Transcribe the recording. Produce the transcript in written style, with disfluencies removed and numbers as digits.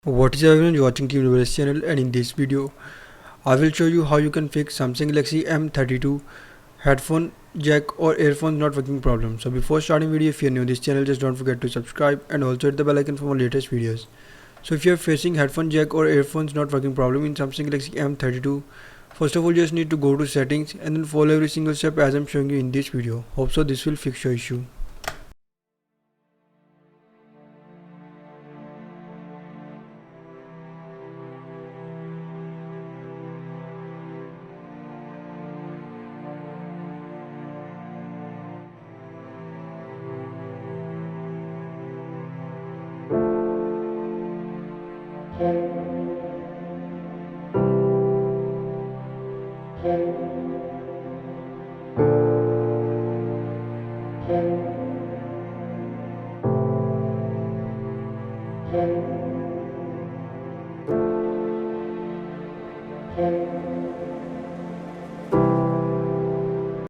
What is everyone, you're watching Team Device channel, and in this video I will show you how you can fix Samsung Galaxy M32 headphone jack or earphone not working problem. So before starting video, if you're new to this channel, just don't forget to subscribe and also hit the bell icon for more latest videos. So if you're facing headphone jack or earphones not working problem in Samsung Galaxy M32, first of all you just need to go to settings and then follow every single step as I'm showing you in this video. Hope so this will fix your issue.